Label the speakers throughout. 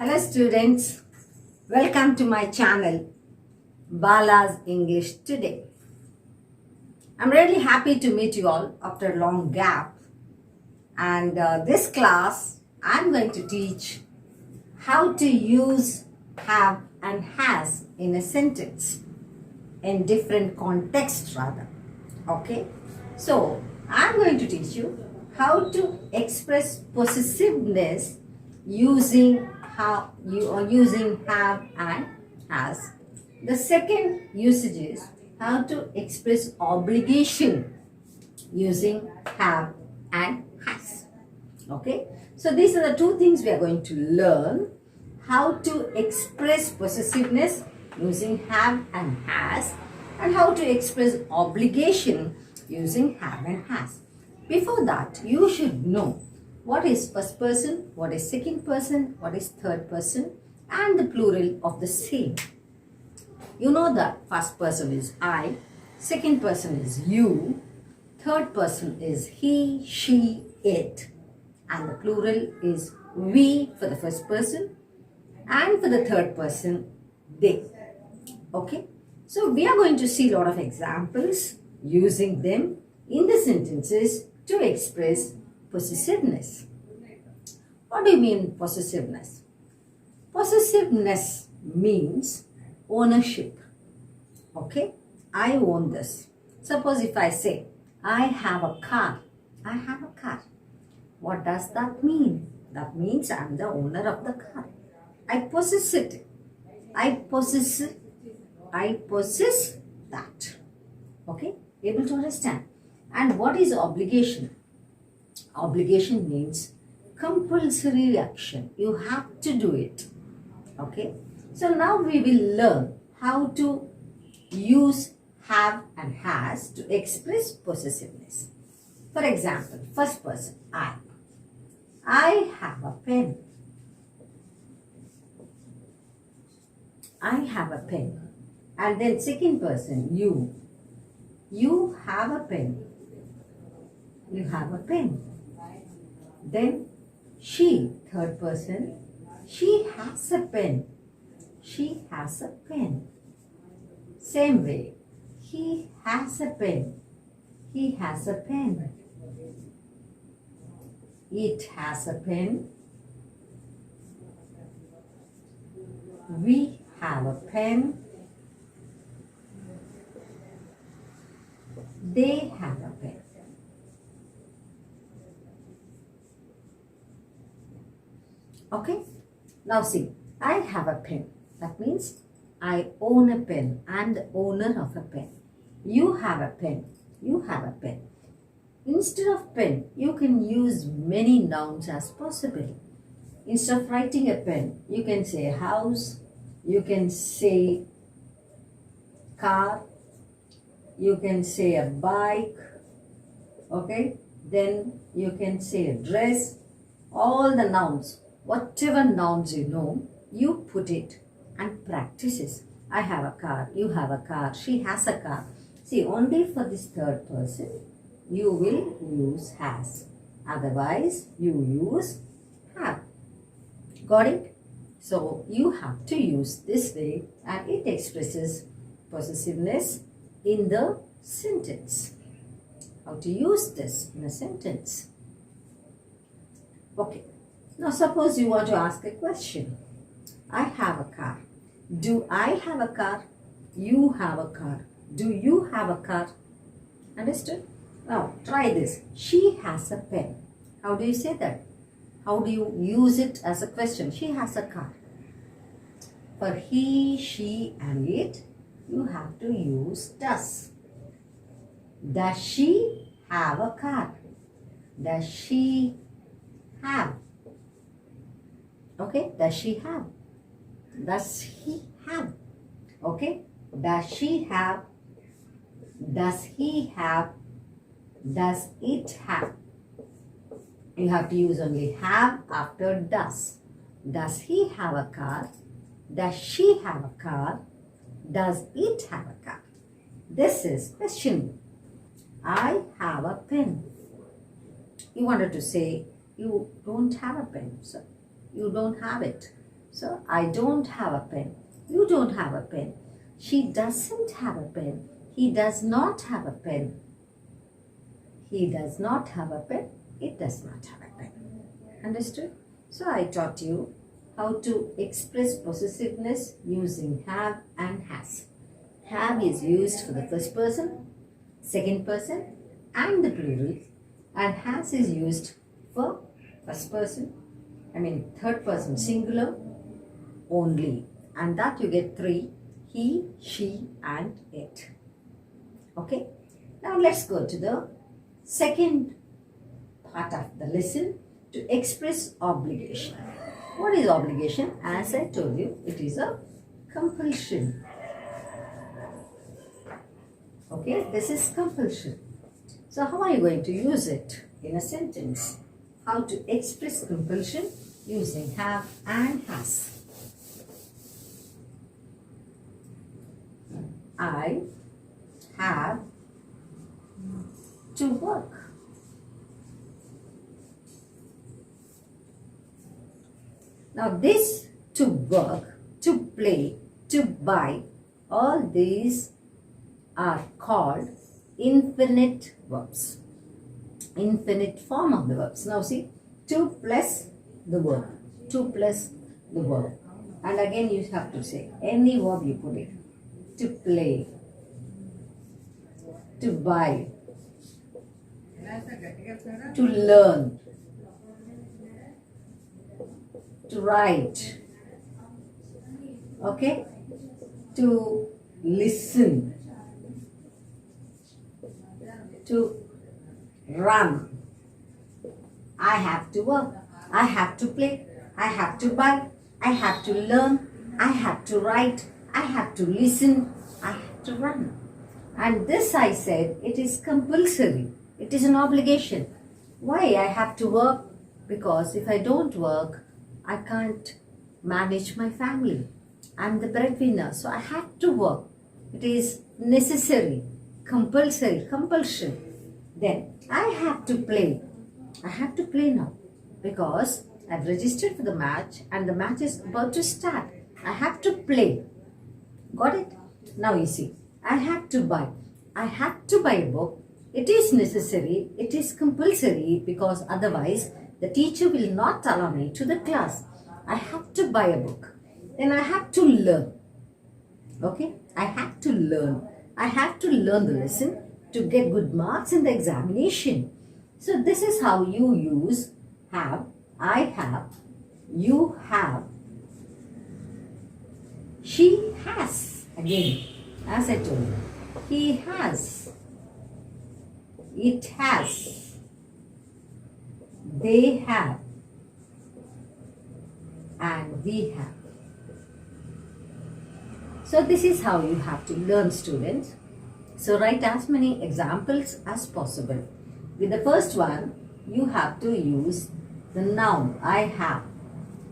Speaker 1: Hello students, welcome to my channel Bala's English Today. I'm really happy to meet you all after a long gap, and this class I'm going to teach how to use have and has in a sentence in different contexts rather. Okay, so I'm going to teach you how to express possessiveness using using have and has. The second usage is how to express obligation using have and has. Okay, so these are the two things we are going to learn: how to express possessiveness using have and has, and how to express obligation using have and has. Before that, you should know what is first person, what is second person, what is third person, and the plural of the same. You know that first person is I, second person is you, third person is he, she, it, and the plural is we for the first person, and for the third person, they. Okay, so we are going to see a lot of examples using them in the sentences to express possessiveness. What do you mean possessiveness? Possessiveness means ownership. Okay, I own this. Suppose if I say, I have a car. I have a car. What does that mean? That means I am the owner of the car. I possess it. I possess that. Okay, able to understand? And what is obligation? Obligation means compulsory action. You have to do it. Okay, so now we will learn how to use have and has to express possessiveness. For example, first person, I. I have a pen. I have a pen. And then second person, you. You have a pen. You have a pen. Then she, third person, she has a pen. She has a pen. Same way, he has a pen. He has a pen. It has a pen. We have a pen. They have a pen. Okay, now see, I have a pen. That means I own a pen. I am the owner of a pen. You have a pen. You have a pen. Instead of pen, you can use many nouns as possible. Instead of writing a pen, you can say house, you can say car, you can say a bike, okay? Then you can say a dress, all the nouns. Whatever nouns you know, you put it and practice it. I have a car, you have a car, she has a car. See, only for this third person, you will use has. Otherwise, you use have. Got it? So, you have to use this way and it expresses possessiveness in the sentence. How to use this in a sentence? Okay. Now suppose you want to ask a question. I have a car. Do I have a car? You have a car. Do you have a car? Understood? Now try this. She has a pen. How do you say that? How do you use it as a question? She has a car. For he, she and it, you have to use does. Does she have a car? Does she have? Okay, does she have? Does he have? Okay, does she have? Does he have? Does it have? You have to use only have after does. Does he have a car? Does she have a car? Does it have a car? This is question. I have a pen. You wanted to say you don't have a pen, so you don't have it. So I don't have a pen. You don't have a pen. She doesn't have a pen. He does not have a pen. He does not have a pen. It does not have a pen. Understood? So I taught you how to express possessiveness using have and has. Have is used for the first person, second person and the plural, and has is used for first person, third person singular only, and that you get 3: he, she and it. Okay, now let's go to the second part of the lesson, to express obligation. What is obligation? As I told you, it is a compulsion. Okay, this is compulsion. So how are you going to use it in a sentence? How to express compulsion using have and has. I have to work. Now this to work, to play, to buy, all these are called infinite verbs. Infinite form of the verbs. Now see, to plus the verb. To plus the verb. And again you have to say any verb you put it. To play, to buy, to learn, to write, okay, to listen, to run. I have to work, I have to play, I have to buy, I have to learn, I have to write, I have to listen, I have to run. And this I said, it is compulsory. It is an obligation. Why I have to work? Because if I don't work, I can't manage my family. I'm the breadwinner, so I have to work. It is necessary, compulsory, compulsion. Then I have to play. I have to play now because I've registered for the match and the match is about to start. I have to play. Got it? Now you see, I have to buy. I have to buy a book. It is necessary. It is compulsory because otherwise the teacher will not allow me to the class. I have to buy a book. Then I have to learn. Okay? I have to learn. I have to learn the lesson to get good marks in the examination. So this is how you use have, I have, you have, she has. Again, as I told you, he has, it has, they have, and we have. So this is how you have to learn, students. So write as many examples as possible. With the first one, you have to use the noun I have.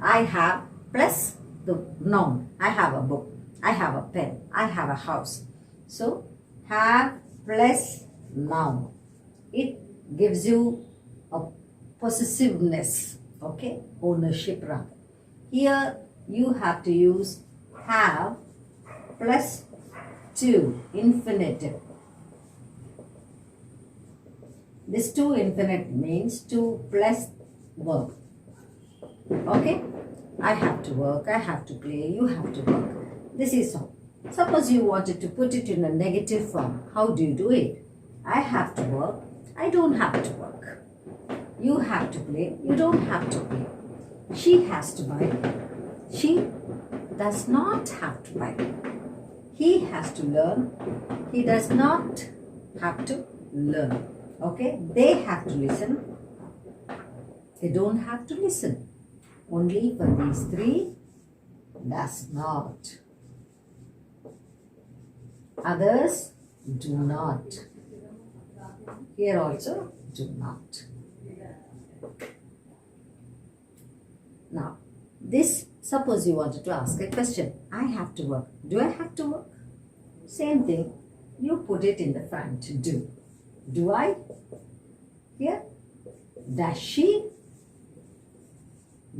Speaker 1: I have plus the noun. I have a book. I have a pen. I have a house. So have plus noun. It gives you a possessiveness. Okay, ownership rather. Here you have to use have plus to, infinitive. This to infinite means to plus verb. Okay? I have to work, I have to play, you have to work. This is all. Suppose you wanted to put it in a negative form. How do you do it? I have to work, I don't have to work. You have to play, you don't have to play. She has to buy, she does not have to buy. He has to learn, he does not have to learn. Okay, they have to listen, they don't have to listen. Only for these three, does not. Others do not. Here also do not. Now, this, suppose you wanted to ask a question. I have to work. Do I have to work? Same thing. You put it in the front. Do. Do I? Here. Does she?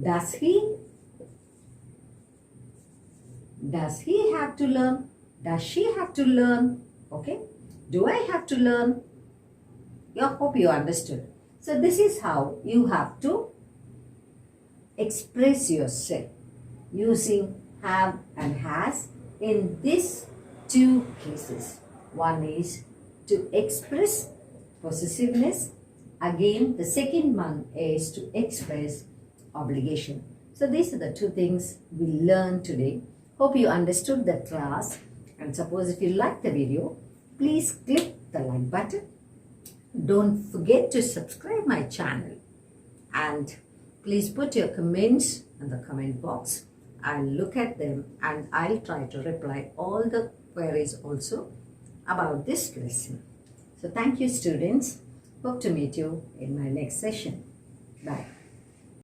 Speaker 1: Does he? Does he have to learn? Does she have to learn? Okay. Do I have to learn? I hope you understood. So this is how you have to express yourself using have and has in these two cases. One is to express possessiveness. Again, the second one is to express obligation. So these are the two things we learned today. Hope you understood the class. And suppose if you like the video, please click the like button. Don't forget to subscribe my channel. And please put your comments in the comment box. I'll look at them and I'll try to reply all the queries also about this lesson. So thank you, students. Hope to meet you in my next session. Bye.